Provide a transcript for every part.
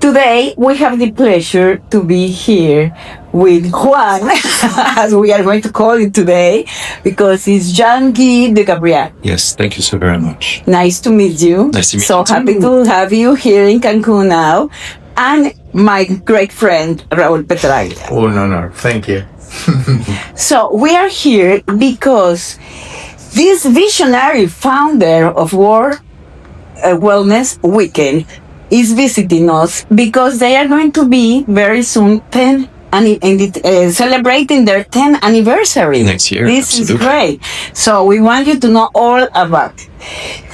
Today, we have the pleasure to be here with Juan, as we are going to call it today, because it's Jean-Guy de Gabriac. Yes, thank you so very much. Nice to meet you. Nice to meet you So happy to have you here in Cancun now. And my great friend, Raúl Petraglia. Oh, no. Thank you. So we are here because this visionary founder of World Wellness Weekend is visiting us because they are going to be very soon celebrating their 10th anniversary. Next year, This absolutely. is great. So we want you to know all about it.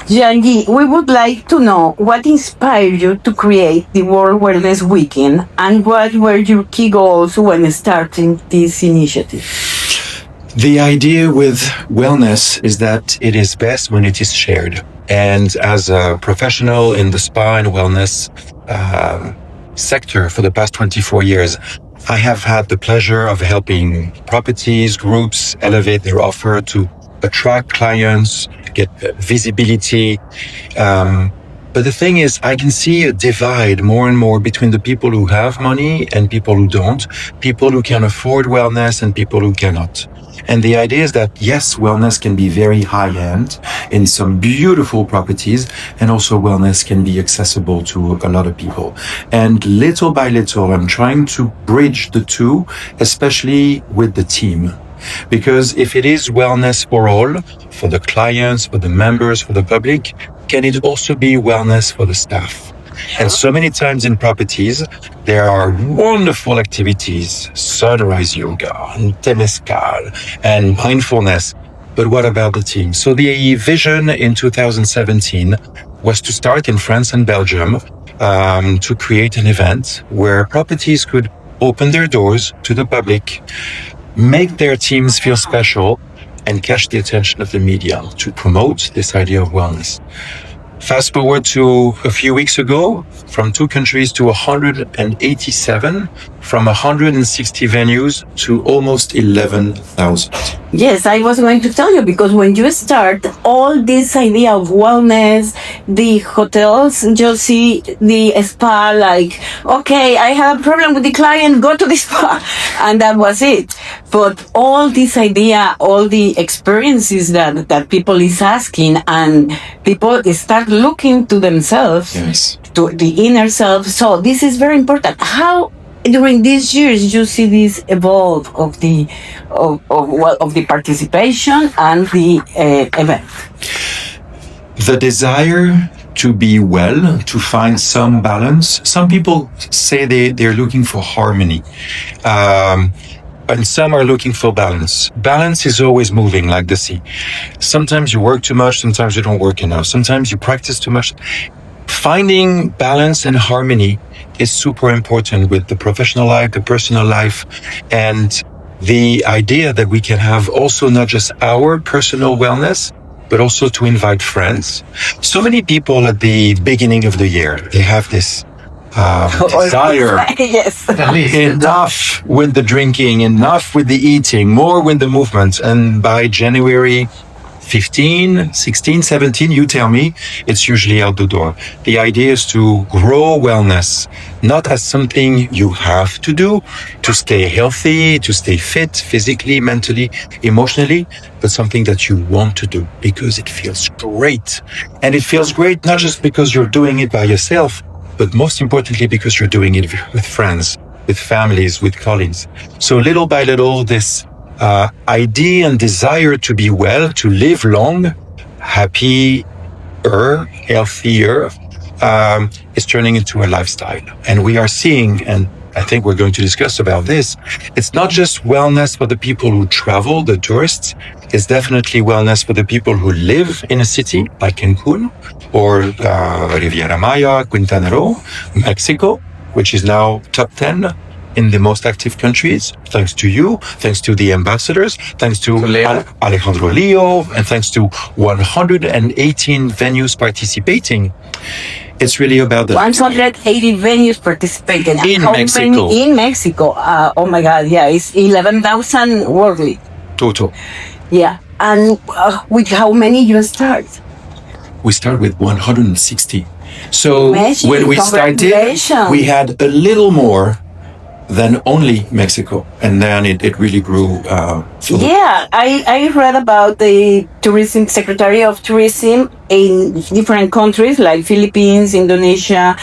Jean-Guy, we would like to know what inspired you to create the World Wellness Weekend and what were your key goals when starting this initiative? The idea with wellness is that it is best when it is shared. And as a professional in the spa and wellness sector for the past 24 years, I have had the pleasure of helping properties, groups elevate their offer to attract clients, get visibility. But the thing is, I can see a divide more and more between the people who have money and people who don't, people who can afford wellness and people who cannot. And the idea is that, yes, wellness can be very high-end in some beautiful properties, and also wellness can be accessible to a lot of people. And little by little, I'm trying to bridge the two, especially with the team. Because if it is wellness for all, for the clients, for the members, for the public, can it also be wellness for the staff? And so many times in properties, there are wonderful activities, sunrise yoga and temescal and mindfulness. But what about the team? So the vision in 2017 was to start in France and Belgium to create an event where properties could open their doors to the public, make their teams feel special, and catch the attention of the media to promote this idea of wellness. Fast forward to a few weeks ago, from 2 countries to 187, from 160 venues to almost 11,000. Yes, I was going to tell you, because when you start all this idea of wellness, the hotels, you see the spa like, okay, I have a problem with the client, go to the spa. And that was it. But all this idea, all the experiences that people is asking, and people start looking to themselves, Yes. to the inner self. So this is very important. How during these years you see this evolve of the participation and the event? The desire to be well, to find some balance. Some people say they're looking for harmony. And some are looking for balance. Balance is always moving like the sea. Sometimes you work too much, sometimes you don't work enough. Sometimes you practice too much. Finding balance and harmony is super important with the professional life, the personal life, and the idea that we can have also not just our personal wellness, but also to invite friends. So many people at the beginning of the year, they have this desire. Yes. Enough with the drinking, enough with the eating, more with the movement. And by January 15, 16, 17, you tell me, it's usually out the door. The idea is to grow wellness, not as something you have to do to stay healthy, to stay fit, physically, mentally, emotionally, but something that you want to do because it feels great. And it feels great not just because you're doing it by yourself, but most importantly, because you're doing it with friends, with families, with colleagues. So little by little, this idea and desire to be well, to live long, happier, healthier, is turning into a lifestyle. And we are seeing, and I think we're going to discuss about this, it's not just wellness for the people who travel, the tourists. It's definitely wellness for the people who live in a city like Cancun or Riviera Maya, Quintana Roo, Mexico, which is now top 10 in the most active countries, thanks to you, thanks to the ambassadors, thanks to Alejandro Leo, and thanks to 118 venues participating. It's really about the 180 venues participating. In Mexico. In Mexico. Oh my God, yeah, it's 11,000 worldly. total. Yeah, and with how many you start? We start with 160. So Imagine, when we started, congratulations. we had a little more than only Mexico, and then it really grew. Yeah, I read about the tourism secretary of tourism in different countries like Philippines, Indonesia,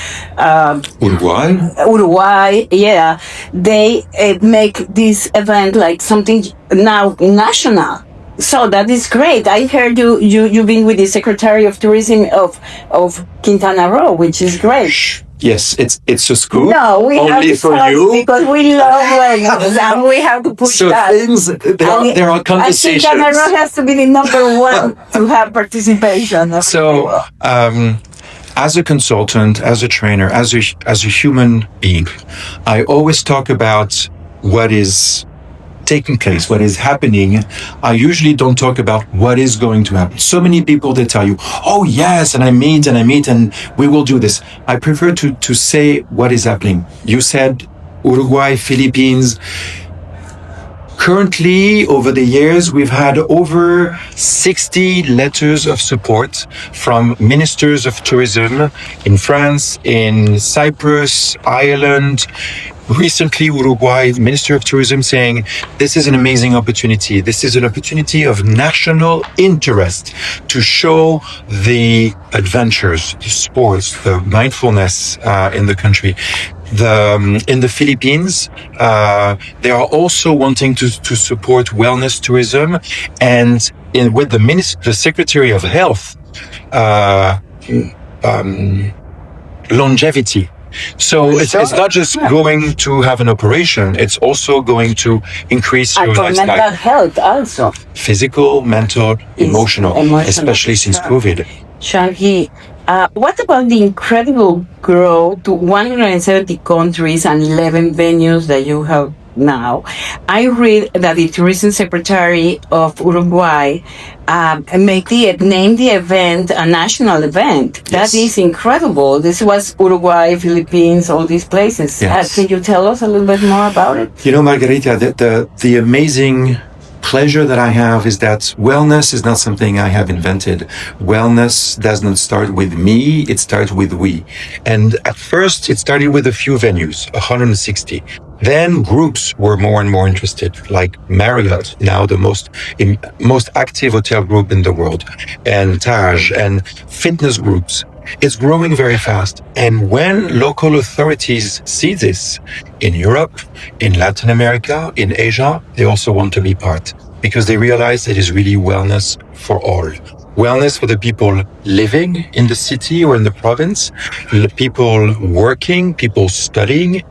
Uruguay. Yeah, they make this event like something now national. So that is great. I heard you've been with the secretary of tourism of Quintana Roo, which is great. Yes, it's a scoop. No, we only have for you because we love wellness and we have to push so that. There are conversations. I think Quintana Roo has to be the number one to have participation. So, as a consultant, as a trainer, as a human being, I always talk about what is taking place, what is happening. I usually don't talk about what is going to happen. So many people, they tell you, oh yes, and I meet and we will do this. I prefer to say what is happening. You said Uruguay, Philippines. Currently, over the years, we've had over 60 letters of support from ministers of tourism in France, in Cyprus, Ireland. Recently, Uruguay, Minister of Tourism saying, this is an amazing opportunity. This is an opportunity of national interest to show the adventures, the sports, the mindfulness in the country. In the Philippines, they are also wanting to support wellness tourism, and with the Secretary of Health, longevity. So it's not just going to have an operation, it's also going to increase your lifestyle. Mental health also. Physical, mental, emotional, especially since COVID. Jean-Guy, what about the incredible growth to 170 countries and 11 venues that you have now? I read that the tourism secretary of Uruguay named the event a national event. That is incredible. This was Uruguay, Philippines, all these places. Yes. Can you tell us a little bit more about it? You know, Margarita, the amazing pleasure that I have is that wellness is not something I have invented. Wellness does not start with me, it starts with we. And at first, it started with a few venues, 160. Then groups were more and more interested, like Marriott, now the most active hotel group in the world, and Taj, and fitness groups. It's growing very fast. And when local authorities see this in Europe, in Latin America, in Asia, they also want to be part, because they realize it is really wellness for all. Wellness for the people living in the city or in the province, people working, people studying,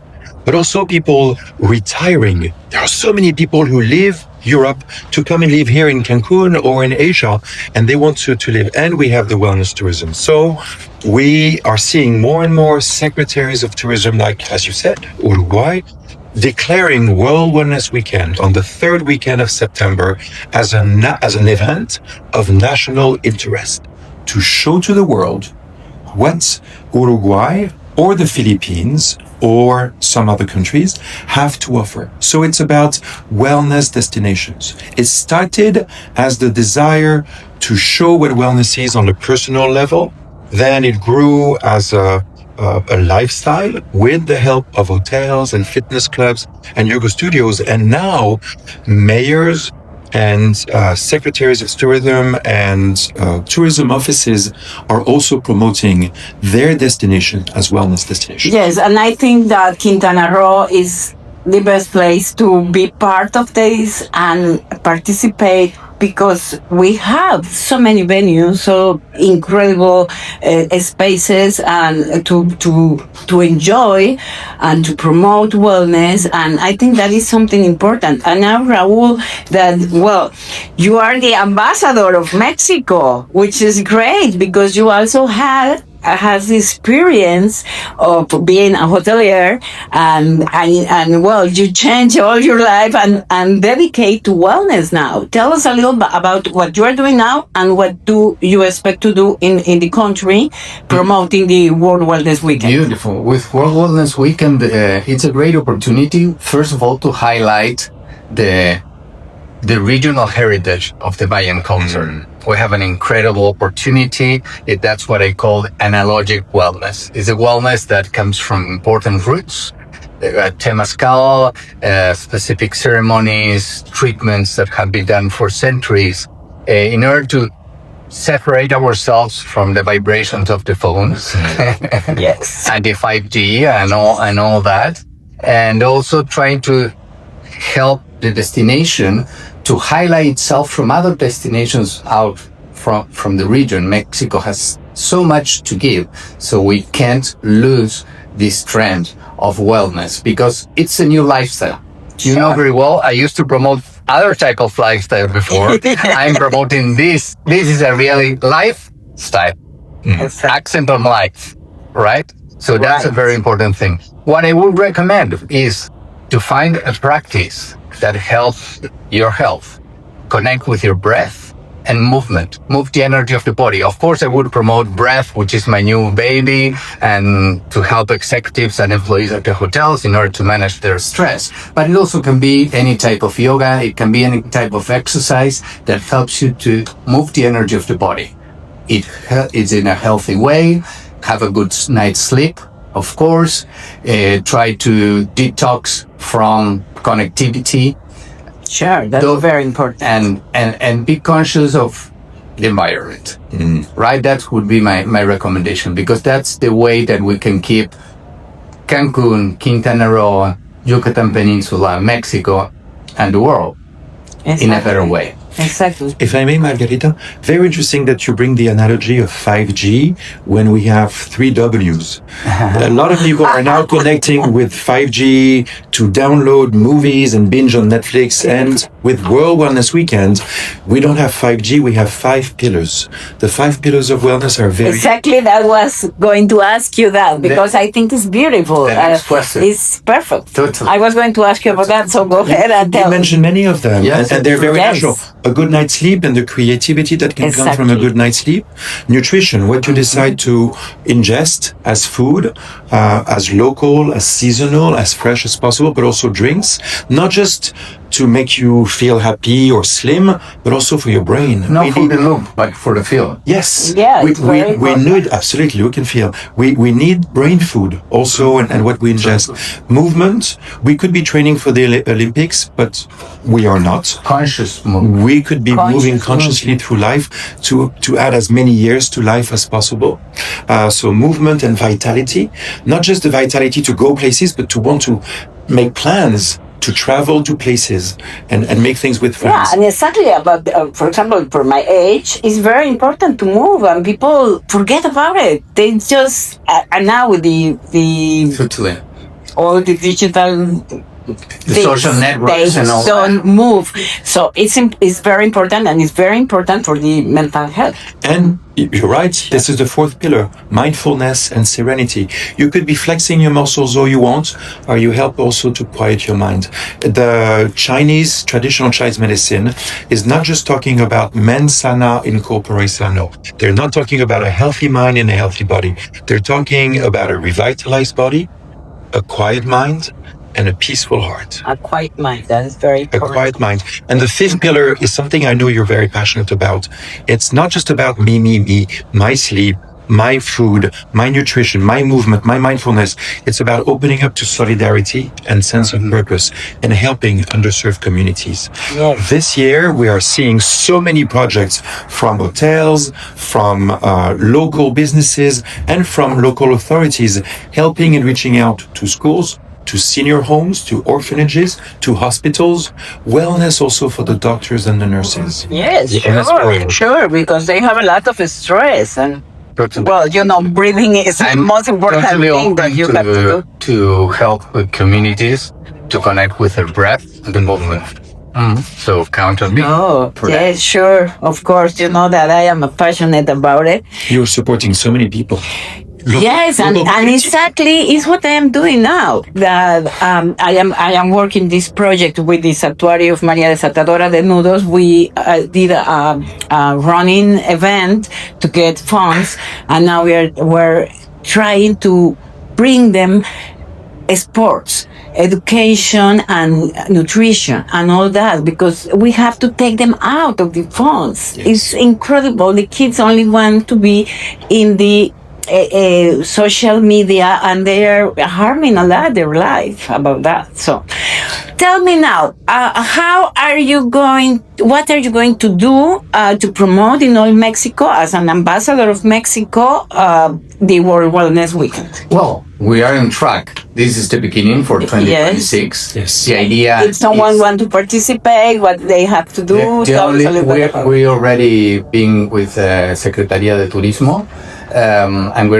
but also people retiring. There are so many people who leave Europe to come and live here in Cancun or in Asia, and they want to live. And we have the wellness tourism. So we are seeing more and more secretaries of tourism, like, as you said, Uruguay, declaring World Wellness Weekend on the third weekend of September as an event of national interest to show to the world what Uruguay or the Philippines or some other countries have to offer. So it's about wellness destinations. It started as the desire to show what wellness is on a personal level. Then it grew as a lifestyle with the help of hotels and fitness clubs and yoga studios. And now mayors and secretaries of tourism and tourism offices are also promoting their destination as wellness destinations. Yes, and I think that Quintana Roo is the best place to be part of this and participate, because we have so many venues, so incredible spaces, and to enjoy and to promote wellness. And I think that is something important. And now, Raúl, you are the ambassador of Mexico, which is great, because you also has the experience of being a hotelier, and you change all your life and dedicate to wellness now. Tell us a little bit about what you are doing now and what do you expect to do in the country promoting the World Wellness Weekend. Beautiful. With World Wellness Weekend, it's a great opportunity, first of all, to highlight the regional heritage of the Bayan culture. we have an incredible opportunity. That's what I call analogic wellness. It's a wellness that comes from important roots, temazcal, specific ceremonies, treatments that have been done for centuries, in order to separate ourselves from the vibrations of the phones, Yes. and the 5G and all that, and also trying to help the destination to highlight itself from other destinations out from the region. Mexico has so much to give, so we can't lose this trend of wellness because it's a new lifestyle. You know very well, I used to promote other type of lifestyle before. I'm promoting this. This is a really lifestyle. Accent on life, right? So that's a very important thing. What I would recommend is to find a practice that helps your health, connect with your breath and movement, move the energy of the body. Of course, I would promote breath, which is my new baby, and to help executives and employees at the hotels in order to manage their stress. But it also can be any type of yoga. It can be any type of exercise that helps you to move the energy of the body. It's in a healthy way. Have a good night's sleep, of course. Try to detox from connectivity. Sure, that's very important. And be conscious of the environment, right? That would be my recommendation, because that's the way that we can keep Cancun, Quintana Roo, Yucatan Peninsula, Mexico, and the world in a better way. Exactly. If I may, Margarita, very interesting that you bring the analogy of 5G when we have 3 Ws. A lot of people are now connecting with 5G to download movies and binge on Netflix. And with World Wellness Weekend, we don't have 5G, we have 5 pillars. The 5 pillars of wellness are very... Exactly, that was going to ask you that, because I think it's beautiful. It's perfect. Totally. I was going to ask you about that, so go ahead and tell. You mentioned many of them, and they're very natural. A good night's sleep and the creativity that can come from a good night's sleep. Nutrition, what you decide to ingest as food, as local, as seasonal, as fresh as possible, but also drinks, not just to make you feel happy or slim, but also for your brain. Not for the look, but for the feel. Yes. Yeah, we need, absolutely, look and feel. We need brain food also, and what we ingest. Movement, we could be training for the Olympics, but we are not. Conscious movement. We could be moving consciously through life to add as many years to life as possible. So movement and vitality, not just the vitality to go places, but to want to make plans to travel to places and make things with friends. Yeah, and exactly about, for example, for my age, it's very important to move, and people forget about it. They just, and now with Totally. all the digital social networks and all don't move. So it's very important, and it's very important for the mental health. And you're right, this is the 4th pillar, mindfulness and serenity. You could be flexing your muscles all you want, or you help also to quiet your mind. The traditional Chinese medicine is not just talking about mens sana in corpore sano. They're not talking about a healthy mind and a healthy body. They're talking about a revitalized body, a quiet mind, and a peaceful heart. A quiet mind, that is very important. A quiet mind. And the 5th pillar is something I know you're very passionate about. It's not just about me, my sleep, my food, my nutrition, my movement, my mindfulness. It's about opening up to solidarity and sense of purpose and helping underserved communities. Yes. This year, we are seeing so many projects from hotels, from local businesses, and from local authorities helping and reaching out to schools, to senior homes, to orphanages, to hospitals, wellness also for the doctors and the nurses. Yes, sure, because they have a lot of stress, and well, breathing is the most important thing that you have to do. To help with communities to connect with their breath and the movement. So count on me. Oh, yes, sure. Of course, you know that I am passionate about it. You're supporting so many people. Yes, and exactly is what I am doing now. That I am working this project with the Santuario of María Desatadora de Nudos. We did a running event to get funds, and now we're trying to bring them sports, education, and nutrition, and all that, because we have to take them out of the phones. Yes. It's incredible. The kids only want to be in the social media, and they are harming a lot their life about that. So tell me now, what are you going to do to promote in all Mexico, as an ambassador of Mexico, the World Wellness Weekend? Well, we are on track. This is the beginning for 2026. Yes. The idea If someone wants to participate, what they have to do? we already been with Secretaría de Turismo, and we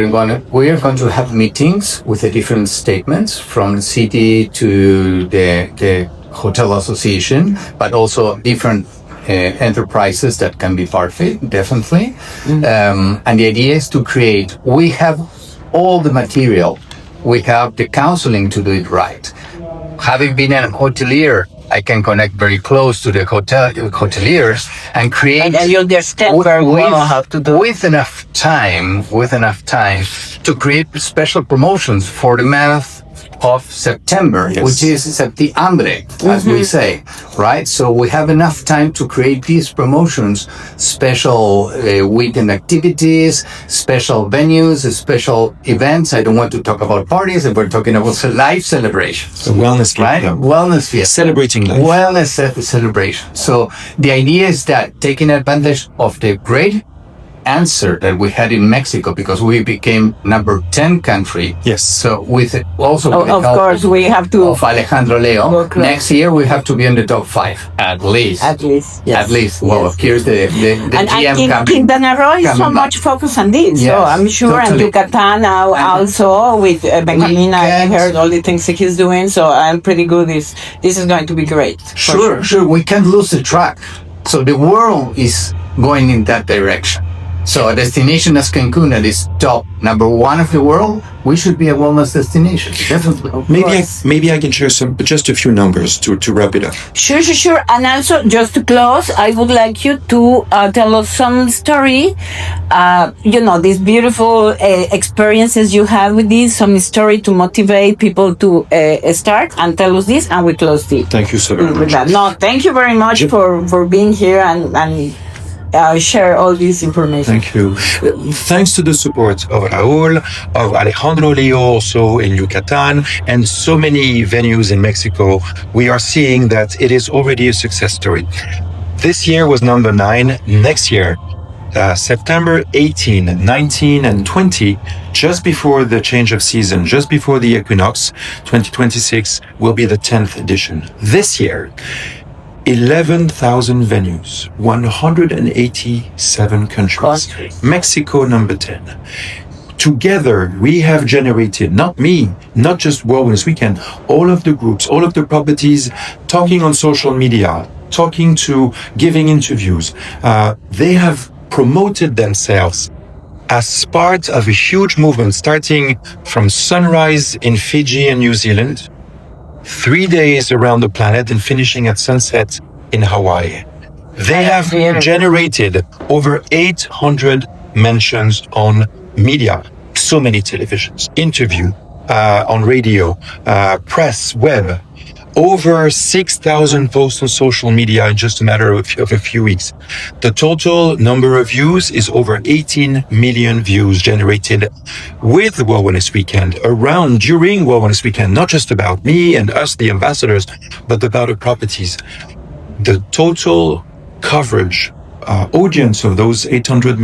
are going to have meetings with the different statements from the city to the hotel association, but also different enterprises that can be part of it, definitely. And the idea is to create. We have all the material. We have the counseling to do it right. Having been an hotelier, I can connect very close to the hoteliers and create. And you understand very well how to do it. With enough time to create special promotions for the month of September, Yes. which is septiembre, as we say, right? So we have enough time to create these promotions, special weekend activities, special venues, special events. I don't want to talk about parties, and we're talking about life celebrations. A wellness Right? kingdom. Wellness fiesta. Celebrating life. Wellness celebration. So the idea is that taking advantage of the great answer that we had in Mexico, because we became number 10 country. Yes. So with also with Of the help course, we have to. of Alejandro Leo, Work close. next year we have to be in the top 5 at least. At least, yes. At least. Well, Yes. here's the And GM in coming. Quintana Roo is so coming much back. focus on this. Yes, So I'm sure, and totally. Yucatan now also with Benjamina, I heard all the things that he's doing. So I'm pretty good. This is going to be great. for Sure. We can't lose the track. So the world is going in that direction. So a destination as Cancun that is top number 1 of the world, we should be a wellness destination, definitely. Maybe I can share just a few numbers to wrap it up. Sure. And also, just to close, I would like you to tell us some story. These beautiful experiences you had with this, some story to motivate people to start, and tell us this, and we close the. Thank you so very with much. that. No, thank you very much for being here and share all this information. Thank you. Thanks to the support of Raúl, of Alejandro Leo also in Yucatan, and so many venues in Mexico, we are seeing that it is already a success story. This year was number 9. Next year, September 18, 19, and 20, just before the change of season, just before the equinox, 2026 will be the 10th edition. This year, 11,000 venues, 187 countries. Mexico number 10. Together, we have generated, not me, not just Wellness Weekend, all of the groups, all of the properties, talking on social media, giving interviews. They have promoted themselves as part of a huge movement starting from sunrise in Fiji and New Zealand, 3 days around the planet, and finishing at sunset in Hawaii. They have generated over 800 mentions on media, so many televisions, interview, on radio, press, web, over 6,000 posts on social media in just a matter of a few weeks. The total number of views is over 18 million views generated with Wellness Weekend, during Wellness Weekend, not just about me and us, the ambassadors, but about the properties. The total coverage, audience of those 800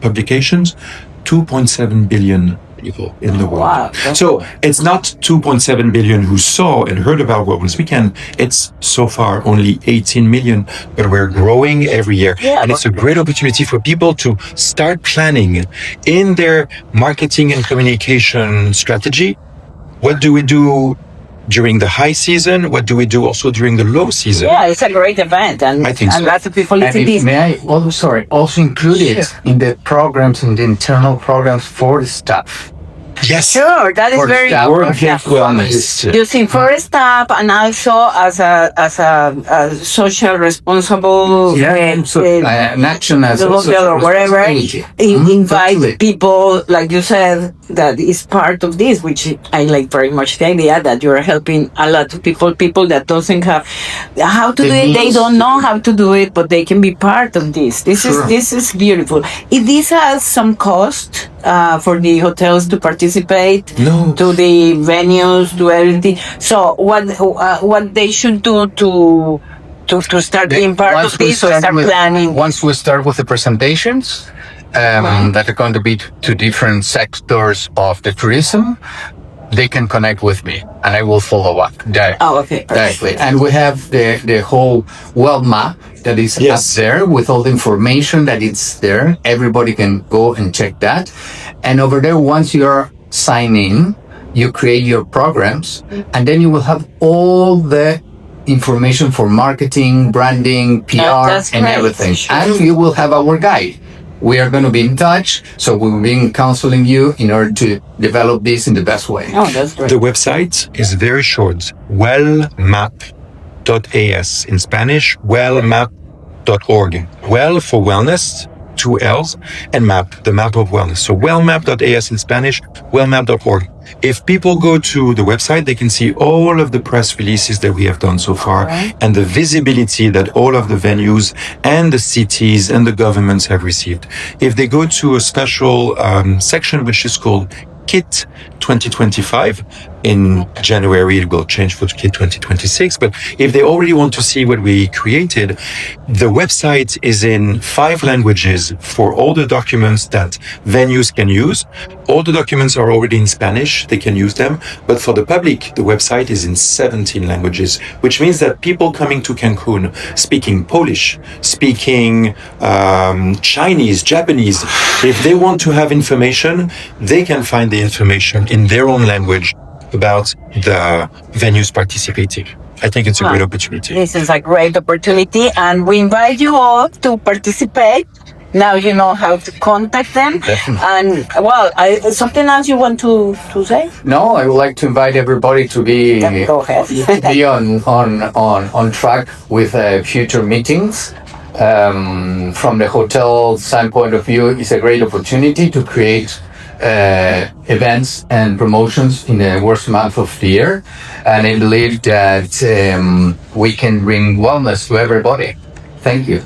publications, 2.7 billion people in the world. Wow. So it's not 2.7 billion who saw and heard about Wellness Weekend. It's so far only 18 million, but we're growing every year. Yeah, and it's a great opportunity for people to start planning in their marketing and communication strategy. What do we do during the high season? What do we do also during the low season? Yeah, it's a great event, and I think so. lots of people And listen if, may I also include it in the programs, in the internal programs for the staff. Yes. Sure, that is For very staff, Work yeah. wellness. Using for staff and also as a social responsible an action as a or whatever. responsibility. Invite Totally. people, like you said, that is part of this, which I like very much the idea that you're helping a lot of people that doesn't have how to do it. They don't know how to do it, but they can be part of this. This is beautiful. If this has some cost for the hotels to participate, No. to the venues, to everything. So what they should do to start being part Once of we this, to start start with- planning. Once we start with the presentations, that are going to be to different sectors of the tourism, they can connect with me and I will follow up Okay. directly. And we have the whole world map that is Yes. up there with all the information that it's there. Everybody can go and check that. And over there, once you're signing, you create your programs and then you will have all the information for marketing, branding, PR, That's and great. everything. And you will have our guide. We are going to be in touch, so we'll be counseling you in order to develop this in the best way. Oh, that's great. The website is very short. Wellmap.as in Spanish, wellmap.org. Well for wellness, 2 L's, and map, the map of wellness. So wellmap.as in Spanish, wellmap.org. If people go to the website, they can see all of the press releases that we have done so far and the visibility that all of the venues and the cities and the governments have received. If they go to a special section which is called KIT 2025, in January it will change for KIT 2026, but if they already want to see what we created, the website is in 5 languages for all the documents that venues can use. All the documents are already in Spanish, they can use them, but for the public, the website is in 17 languages, which means that people coming to Cancun speaking Polish, speaking Chinese, Japanese, if they want to have information, they can find the information in their own language about the venues participating. I think it's a great opportunity. This is a great opportunity, and we invite you all to participate. Now you know how to contact them. Definitely. And something else you want to say? No, I would like to invite everybody to be Go ahead. to be on track with future meetings. From the hotel standpoint of view, it's a great opportunity to create events and promotions in the worst month of the year, and I believe that we can bring wellness to everybody. Thank you.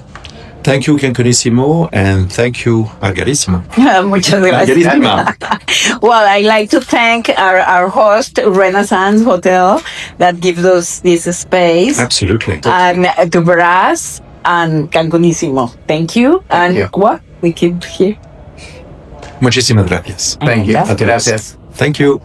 Thank you, Cancunissimo, and thank you, Margaríssima. Muchas gracias. Margaríssima. Well, I'd like to thank our host, Renaissance Hotel, that gives us this space. Absolutely. And to Brass and Cancunissimo. Thank you. And you. what? We keep here. Muchísimas gracias. Thank you. Gracias. Gracias. Thank you.